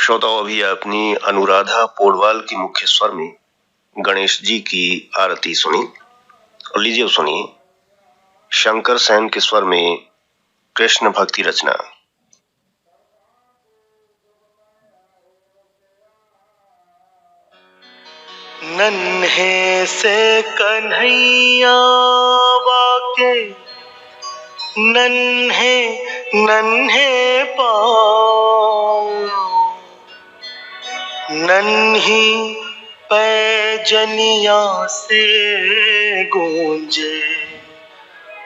श्रोताओं, अभी अपनी अनुराधा पौडवाल की मुख्य स्वर में गणेश जी की आरती सुनी और लीजिए सुनिए शंकर सेन के स्वर में कृष्ण भक्ति रचना। नन्हे से कन्हैया वाके नन्हे नन्हे पाँव, नन्ही पैजनिया से गूंजे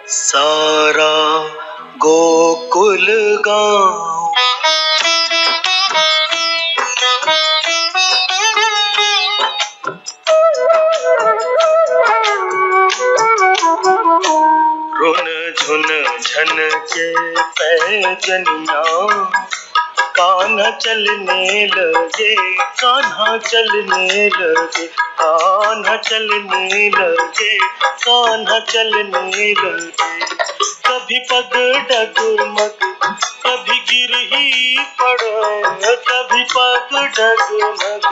सारा गोकुल गाँव। रुन झुन झन के पैजनिया कान्हा चलने लगे, कान्हा चलने लगे, कान्हा चलने लगे, कान्हा चलने लगे। कभी पग डगमग कभी गिर ही पड़े, कभी पग डगमग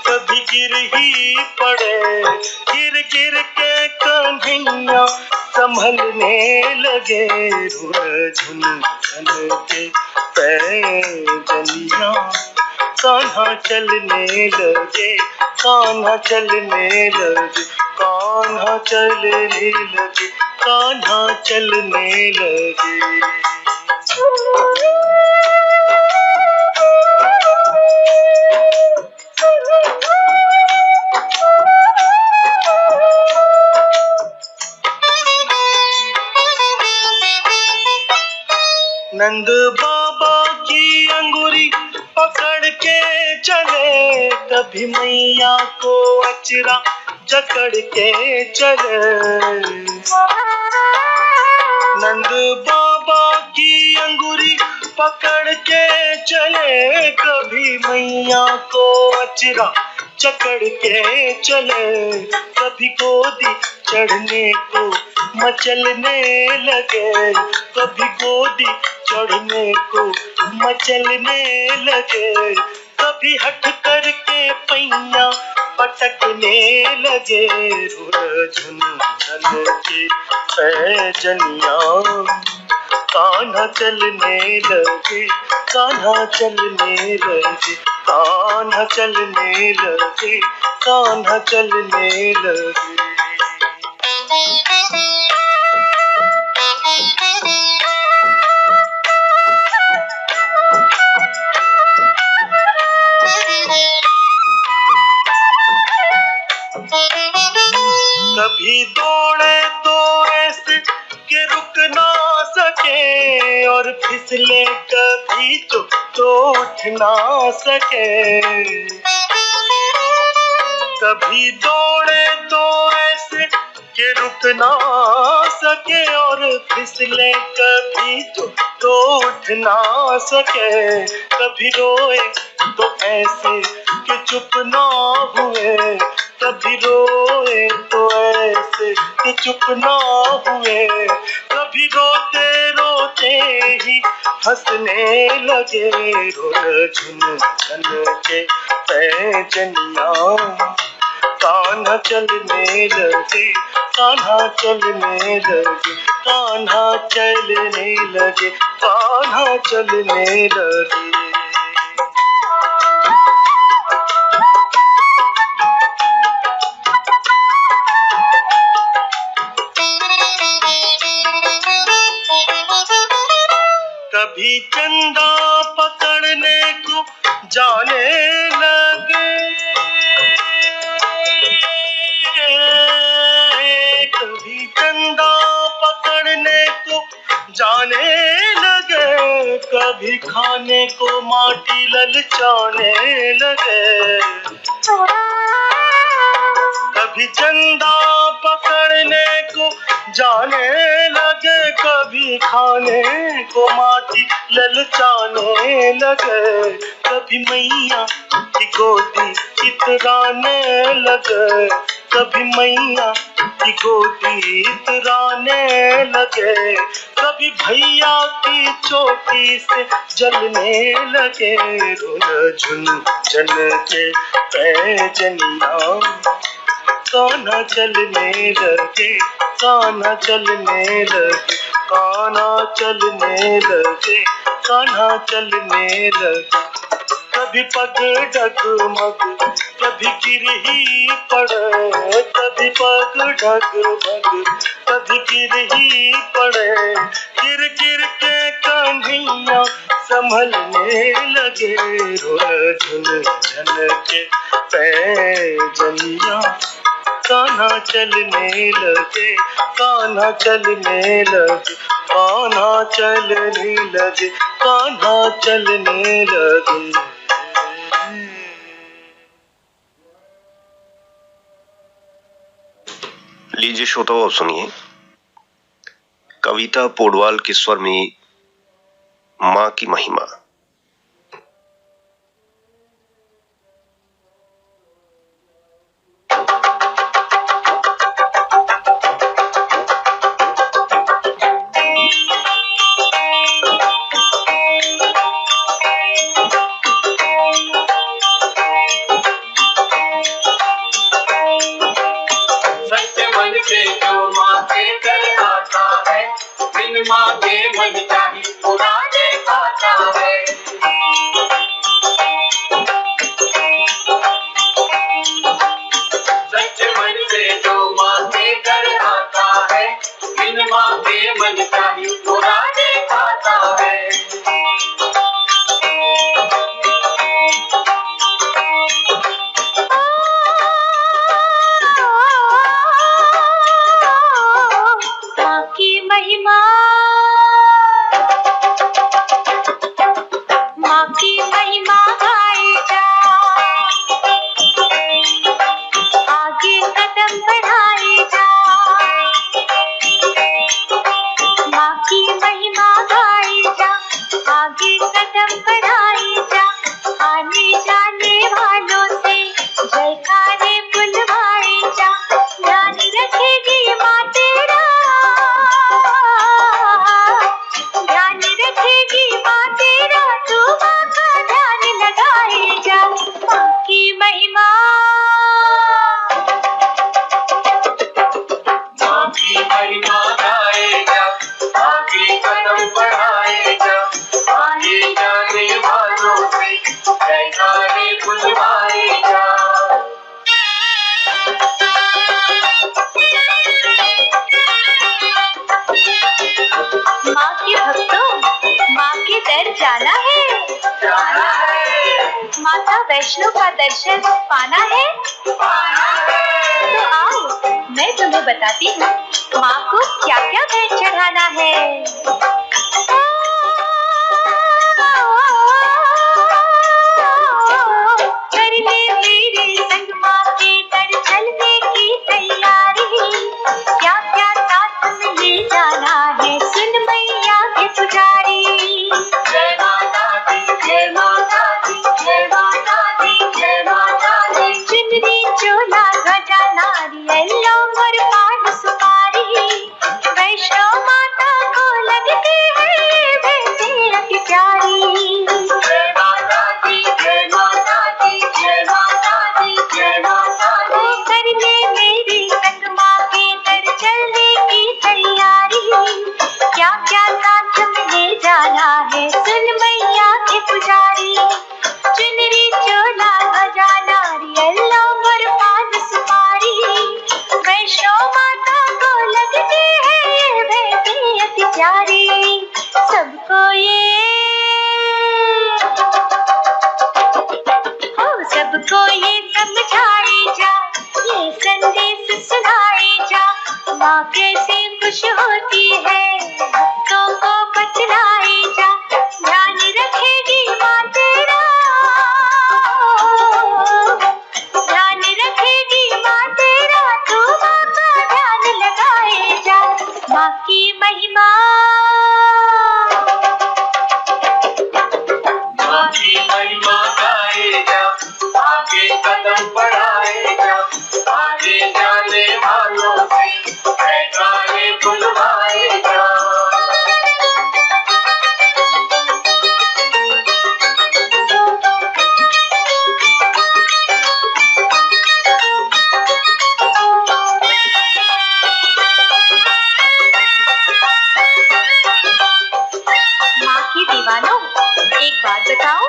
कभी गिर ही पड़े। गिर गिर के कन्हैया संभलने लगे, रुन झुन झन के पैजनिया कान्हा चलने लगे, कान्हा चलने लगे, कान्हा चलने लगे, कान्हा चलने लगे। नंद बाबा की अंगूरी पकड़ के चले, कभी मैया को अचरा जकड़ के चले। नंद बाबा की अंगूरी पकड़ के चले, कभी मैया को अचरा जकड़ के चले। कभी गोदी चढ़ने को मचलने लगे, कभी गोदी चढ़ने को मचलने लगे, कभी हट करके पैया पटकने लगे। झुन झुन के पैजनिया कान्हा चलने लगे, कान्हा चलने लगे, कान्हा चलने लगे, कान्हा चलने लगे। कभी दौड़े तो ऐसे कि रुक ना सके, और फिसले कभी तो उठ ना सके। कभी दौड़े तो ऐसे कि रुक ना सके, और फिसले कभी तो उठ ना सके। कभी रोए तो ऐसे कि चुप ना हुए, कभी रोए तो ऐसे कि चुप ना हुए। कभी रोते रोते ही हंसने लगे। झुन झुन के पैजनिया कान्हा चलने लगे, कान्हा चलने लगे, कान्हा चलने लगे, कान्हा चलने लगे। कभी चंदा पकड़ने को जाने लगे, कभी चंदा पकड़ने को जाने लगे, कभी खाने को माटी ललचाने लगे। कभी चंदा पकड़ने को जाने लगे, कभी खाने को माटी ललचाने लगे। कभी मैया की गोदी इतराने लगे, कभी मैया की गोदी इतराने लगे। कभी भैया की चोटी से जलने लगे। झुन झुन के पैजनिया कान्हा चलने लगे, कान्हा चलने लगे, कान्हा चलने लगे, कान्हा चलने लगे। कभी पग डगमग कभी गिर ही पड़े, कभी पग डगमग कभी गिर ही पड़े। गिर गिर के कन्हैया संभलने लगे। झुन झुन के पैजनिया कान्हा चलने लगे, कान्हा चलने लगे, कान्हा चलने लगे, कान्हा चलने लगे। लीजिए श्रोताओ, अब सुनिए कविता पोडवाल के स्वर में माँ की महिमा। माँ के मन चाही पुराने खाता है। सच्चे मन से जो माँ के घर आता है, बिन माँ के मन चाही पुराने खाता है। माँ की महिमा, माँ की महिमा गाए जा, आगे कदम बढ़ाए जा। माँ की महिमा गाए जा, आगे कदम बढ़ाए जा। आने जाने वालों से जयकारे बुलवाए जा। ध्यान रखेगी माँ तेरा, ध्यान रखेगी बढ़ाए जा, आने जाने वालों से जयकारे बुलवाए जा। माँ के भक्तों, माँ के दर जाना है, जाना है, माता वैष्णो का दर्शन पाना है। तो आओ मैं तुम्हें बताती हूँ माँ को क्या क्या भेंट चढ़ाना है। कर ले मेरे संग माँ के दर चलने की तैयारी, क्या क्या साथ में ले जाना है सुन मैया के पुजारी। जय माता दी, जय माता दी, जय माता दी, जय माता दी। चुनरी चोला ध्वजा नारियल और पान सुपारी, वैष्णो माता को लगती है भेंटें अति प्यारी। जय माता दी, जय माता दी, जय माता दी, जय माता दी। ओ कर ले मेरी संग माँ के दर चलने की तैयारी, क्या क्या साथ में ले जाना है सुन मैया के पुजारी। चुनरी चोला ध्वजा नारियल और पान सुपारी, वैष्णो माता को लगती है ये भेंटें अति प्यारी। सबको ये समझाए जा, ये संदेश सुनाए जा, माँ कैसे खुश होती है भक्तों को बतलाए जा। ध्यान रखेगी माँ तेरा, ध्यान रखेगी माँ तेरा, तू माँ का ध्यान लगाए जा। माँ की महिमा, माँ की महिमा गाए जा, आगे कदम बढ़ाए जा, आगे जाने वालों से जयकारे बुलवाए जा। माँ के दीवानों एक बात बताओ,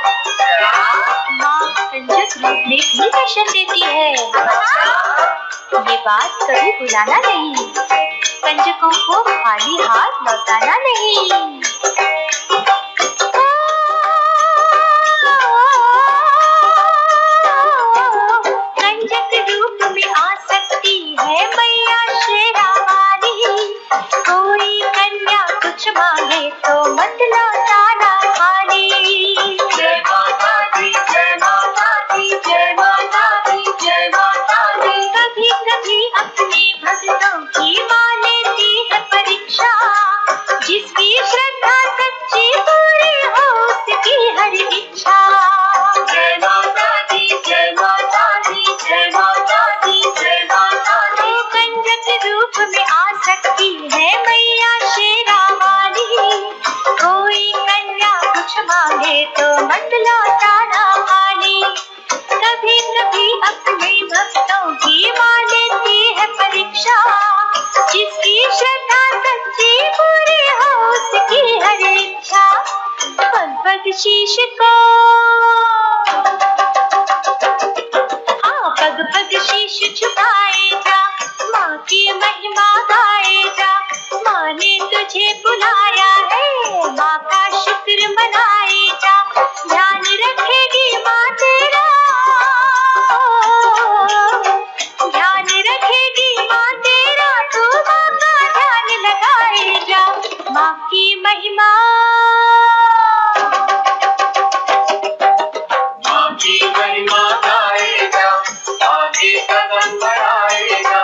माँ कंजक रूप में भी दर्शन देती है, ये बात कभी भुलाना नहीं, कंजकों को खाली हाथ लौटाना नहीं। कंजक रूप में आ सकती है मैया शेरा वाली, कोई कन्या कुछ मांगे तो मत लौटाना खाली। जय माता दी, जय माता दी, जय माता दी, जय माता दी। कभी कभी अपने भक्तों की माँ लेती है परीक्षा, जिसकी श्रद्धा सच्ची पूरी हो उसकी हर इच्छा। जय माता दी, जय माता दी, जय माता दी, जय माता दी। तो कंजक रूप में आ सकती है मैया शेरा वाली, कोई कन्या कुछ मांगे तो मत लौटाना खाली। कभी कभी अपने भक्तों की माँ लेती है परीक्षा, जिसकी श्रद्धा सच्ची पूरी हो उसकी हर इच्छा। पग पग शीश को, हाँ पग पग शीश झुकाए जा, माँ की महिमा गाए जा। माँ ने तुझे बुलाया है, माँ का शुक्र मनाए जा। ध्यान रखेगी माँ तेरा, ध्यान रखेगी माँ तेरा, तू माँ का ध्यान लगाए जा। माँ की महिमा, माँ की महिमा गाए जा, आगे कदम बढ़ाए जा,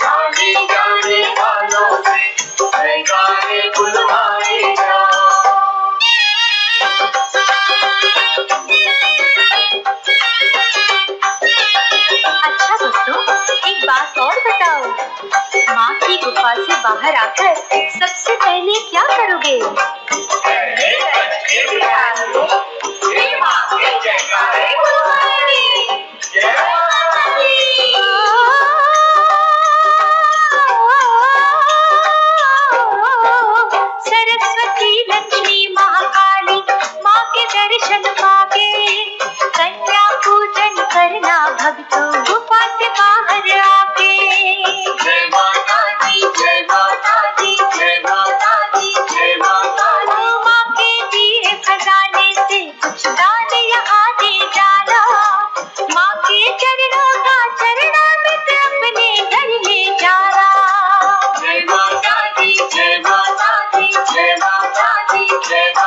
आगे जाने वालों से जयकारे बुलवाए जा। अच्छा दोस्तों एक बात और बताओ, माँ की गुफा से बाहर आकर सबसे पहले क्या करोगे? पहले बच्चे बिठाएंगे, फिर माँ के जयकारे बुलवाएंगे। जय माता दी। सरस्वती लक्ष्मी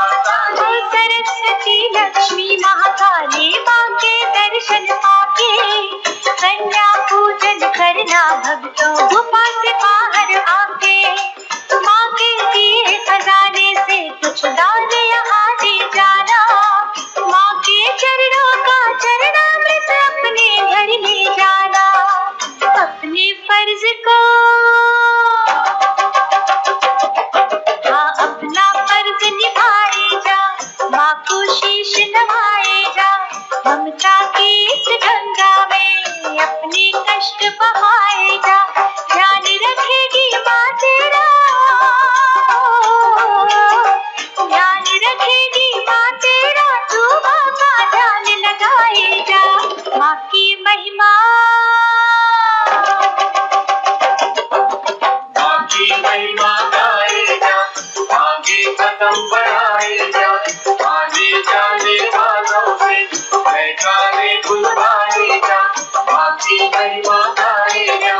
माता ओ सरस्वती लक्ष्मी महाकाली माँ के दर्शन पाके कन्या पूजन करना भक्तों गुफा से बाहर आके। माँ के दिए खजाने से कुछ दान यहाँ दे जाना। माँ के चरणों का चरणामृत अपने घर ले जाना। अपने फर्ज को हाँ अपना फर्ज निभाए जा। माँ को शीश नवाए जा। ममता की इस गंगा में अपने कष्ट बहाए जा। ध्यान रखेगी माँ तेरा, ध्यान रखेगी माँ तेरा। तू माँ का ध्यान लगाए जा। माँ की महिमा, माँ की महिमा गाए जा, आगे कदम बढ़ाए जा। आने जाने वालों से जयकारे बुलवाए जा। माँ की महिमा गाए जा, आगे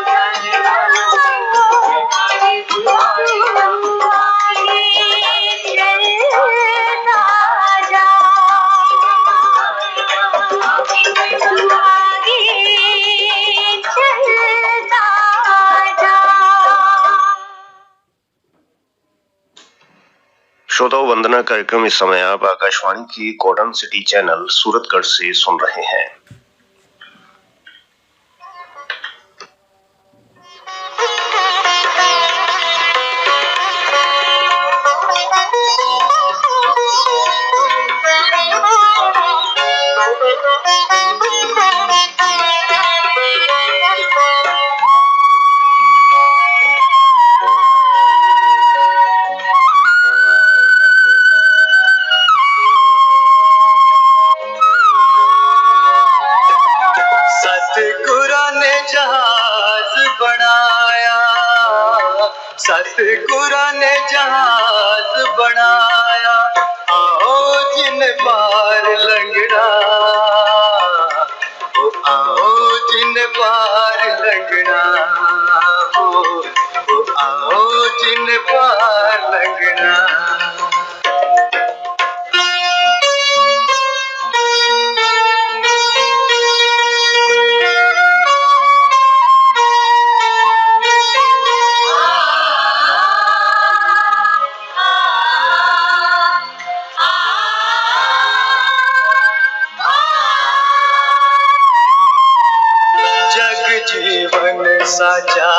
जाने वालों से जयकारे बुलवाए जा। श्रोताओं, वंदना कार्यक्रम इस समय आप आकाशवाणी की कॉटन सिटी चैनल सूरतगढ़ से सुन रहे हैं। सतगुरा ने जहाज बनाया, आओ जिन पार लंघना। ओ आओ जिन पार लंघना। ओ आओ जिन पार लंघना। जीवन साचा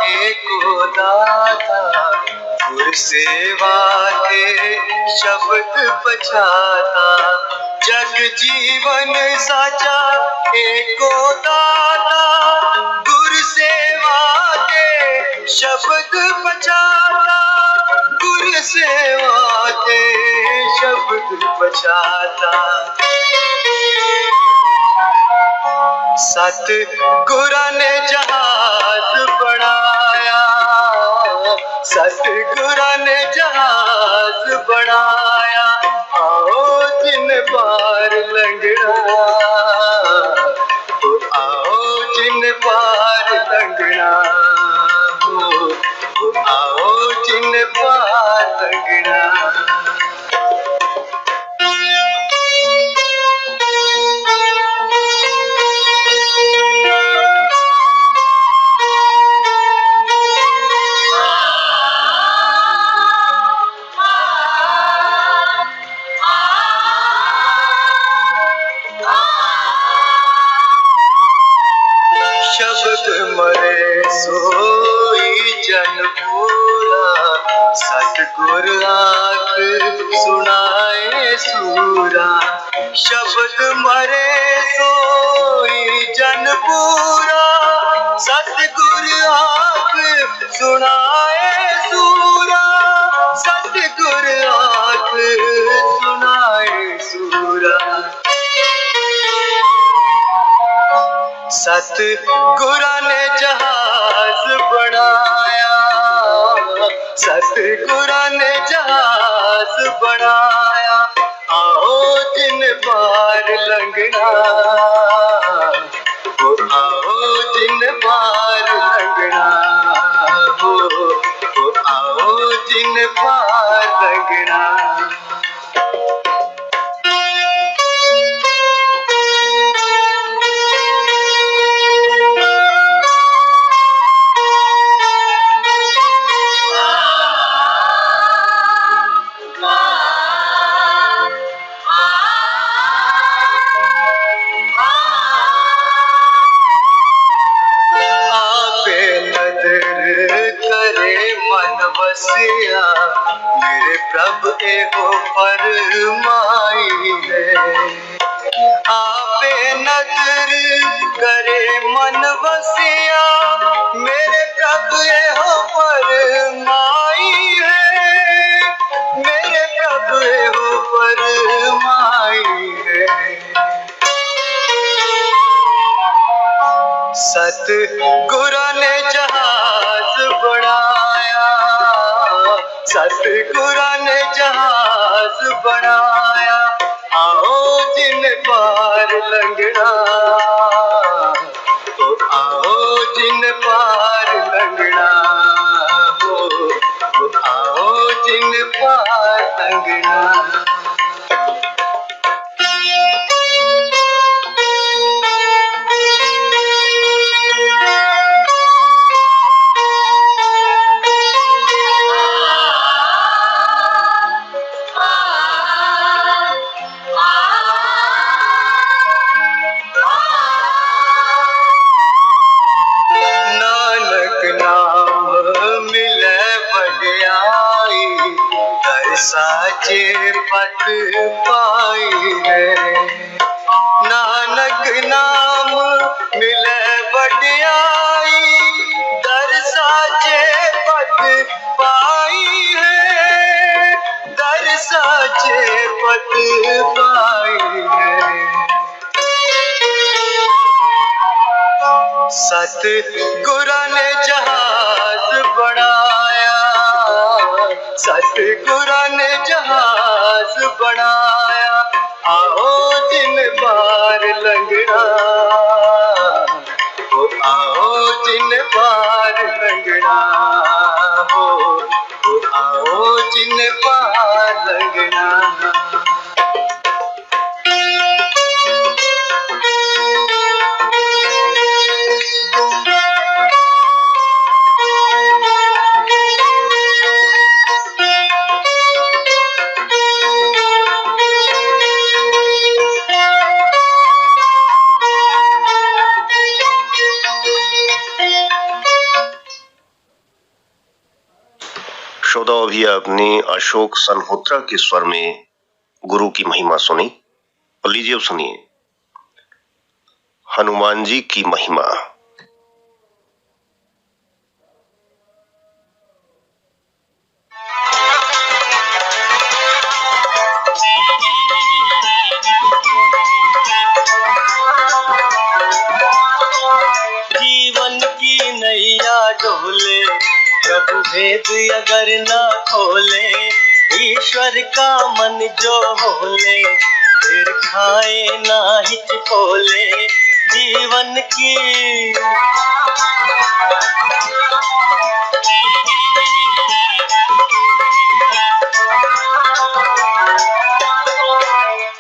एको दाता, गुर सेवा के शब्द बचाता। जग जीवन साचा एको दाता, गुर सेवा के शब्द बचाता। गुर सेवा के शब्द बचाता। सतगुरा ने जहाज बनाया, सतगुरा ने जहाज बनाया, आओ जिन पार लंघना। आओ जिन पार लंघना। आओ जिन पार लंघना। शब्द मरे सोई जन पूरा, सतगुर आख सुनाए सूरा। शब्द मरे सोई जन पूरा, सतगुर आख सुनाए सूरा। सतगुर आख सुनाए सूरा। सतगुरा ने जहाज बनाया, सतगुरा ने जहाज बनाया, आओ जिन पार लंघना। आओ जिन पार लंघना। आओ जिन पार लगना। बसिया मेरे प्रभु एहो फरमाई है। आपे नजर करे मन बसिया मेरे प्रभु एहो फरमाई है। मेरे प्रभु एहो फरमाई है। सतगुरु ने जहाज बनाया, सतगुरु ने जहाज बनाया, आओ जिन पार लंघना, तो आओ जिन पार लंघना, तो आओ जिन पार लंघना। साचे पत पाई है। नानक नाम मिले बढ़ियाई, दर साचे पत पाई है। दर साचे पत पाई है। सतगुरु ने जहाज बनाया, सतगुरु ने जहाज बनाया, आओ जिन पार लंघना, ओ आओ जिन पार लंघना, ओ आओ जिन पार लंघना। श्रोता अभी आपने अशोक सनहोत्रा के स्वर में गुरु की महिमा सुनी, और लीजिए सुनिए हनुमान जी की महिमा। जीवन की नैया डोले, प्रभु भेद अगर ना खोले, ईश्वर का मन जो होले, फिर खाए ना हिचकोले। जीवन की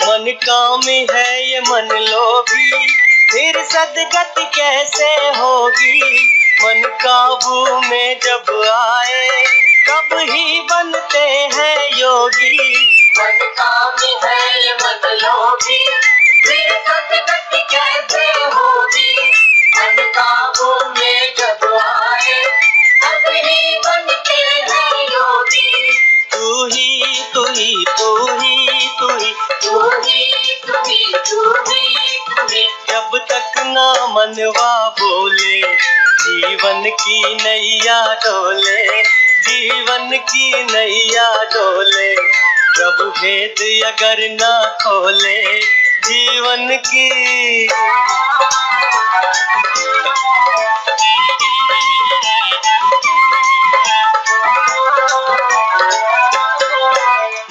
मन कामी है ये मन लोभी, फिर सदगति कैसे होगी। मन काबू में जब आए, तब ही बनते हैं योगी। मन कामी है ये मन लोभी, फिर सदगति कैसे होगी। मन काबू में जब आए, तब ही बनते हैं योगी। तू ही तू ही तू ही तू ही तू ही तू ही तू ही तू ही, जब तक ना मनवा बोले, जीवन की नैया डोले। जीवन की नैया डोले, प्रभु भेद अगर ना खोले। जीवन की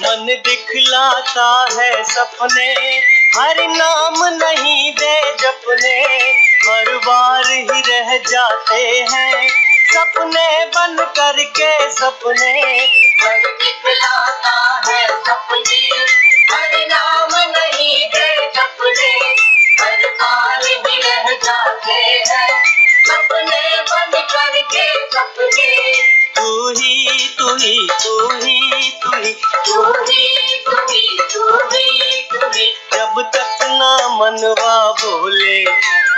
मन दिखलाता है सपने, हर नाम नहीं दे जपने। हर बार ही रह जाते हैं सपने बन करके सपने हर दिखलाता है सपने, हर नाम नहीं दे सपने, हर पाल भी रह जाते हैं सपने बन करके सपने। तू ही तू ही तू ही तू ही तू ही तू ही तू ही तू ही। जब तक ना मनवा बोले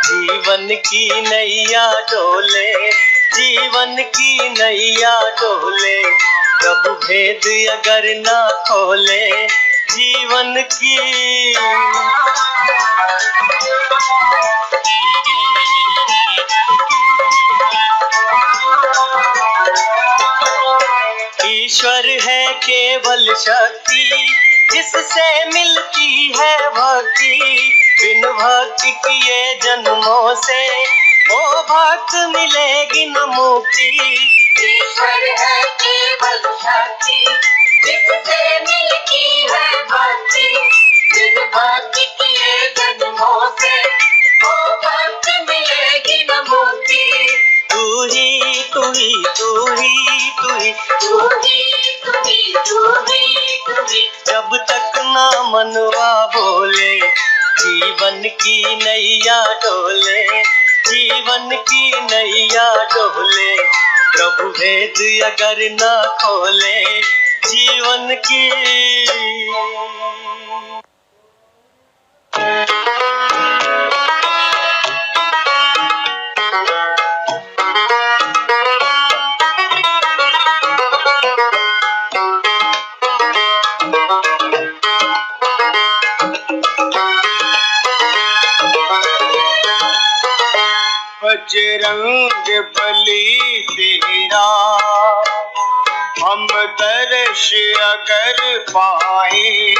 जीवन की नैया डोले, जीवन की नैया डोले, कब भेद अगर ना खोले जीवन की। ईश्वर है केवल शक्ति जिससे मिलती है भक्ति, बिन भक्ति किए जन्मों से ओ भक्त मिलेगी न मुक्ति। ईश्वर है केवल शक्ति जिससे मिलती है भक्ति, बिन भक्ति किए जन्मों से ओ भक्त मिलेगी न मुक्ति। तू ही तू ही तू ही तू ही तू ही तू ही तू ही तू ही। जब तक ना मनवा बोले जीवन की नैया डोले, जीवन की नैया डोले, प्रभु भेद अगर ना खोले जीवन की। बजरंग बली तेरा हम दर्श अगर पाए,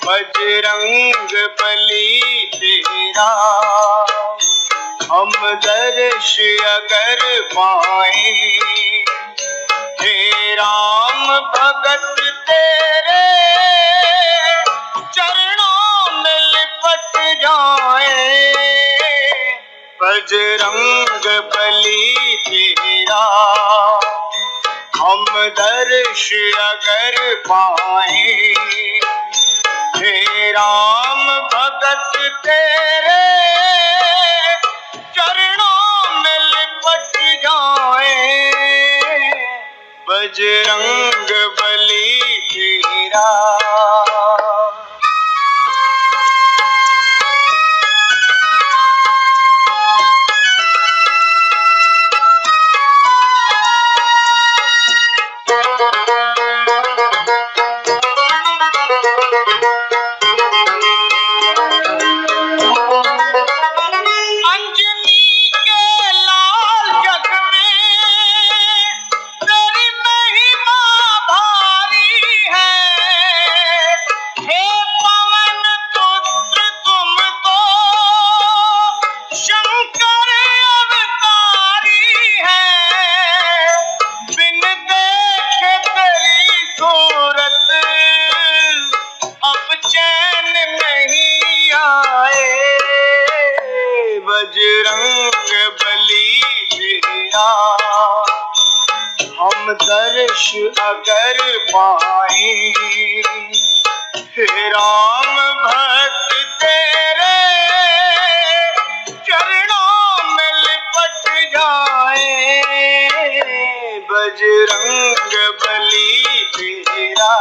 बजरंग बली तेरा हम दर्श अगर पाए, हे राम भगत तेरे चरणों में लिपट जाए, बजरंग बली तेरा हम दर्श अगर पाए, हे राम भगत तेरे चरणों में लिपट जाए, बजरंग बली तेरा। हम दर्श अगर पाए, हे राम भक्त तेरे चरणों में लिपट जाए, बजरंग बली तेरा।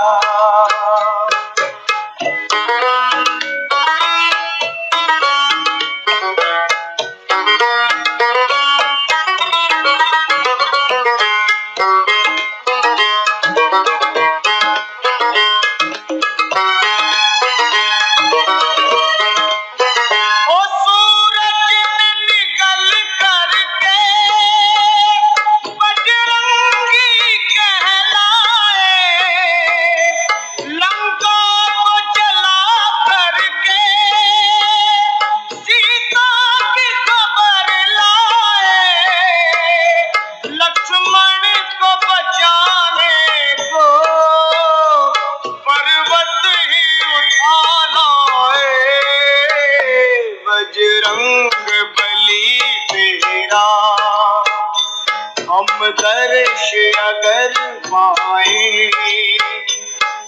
जाए।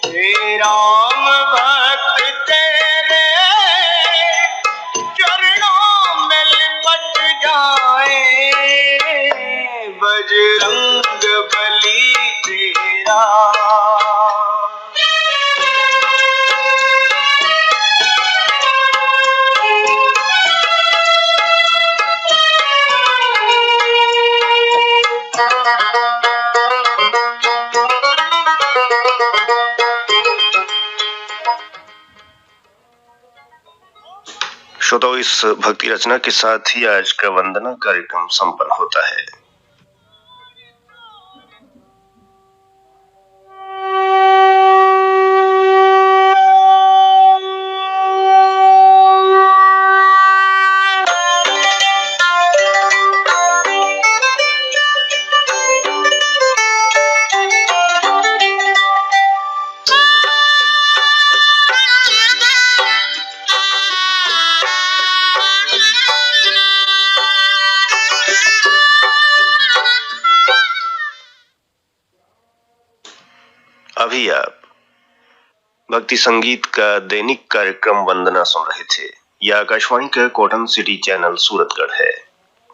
हे राम भक्त तेरे चरणों में लिपट जाए, बजरंग बली तेरा। श्रोताओं, इस भक्ति रचना के साथ ही आज का वंदना कार्यक्रम संपन्न होता है। अभी आप भक्ति संगीत का दैनिक कार्यक्रम वंदना सुन रहे थे। यह आकाशवाणी का कॉटन सिटी चैनल सूरतगढ़ है।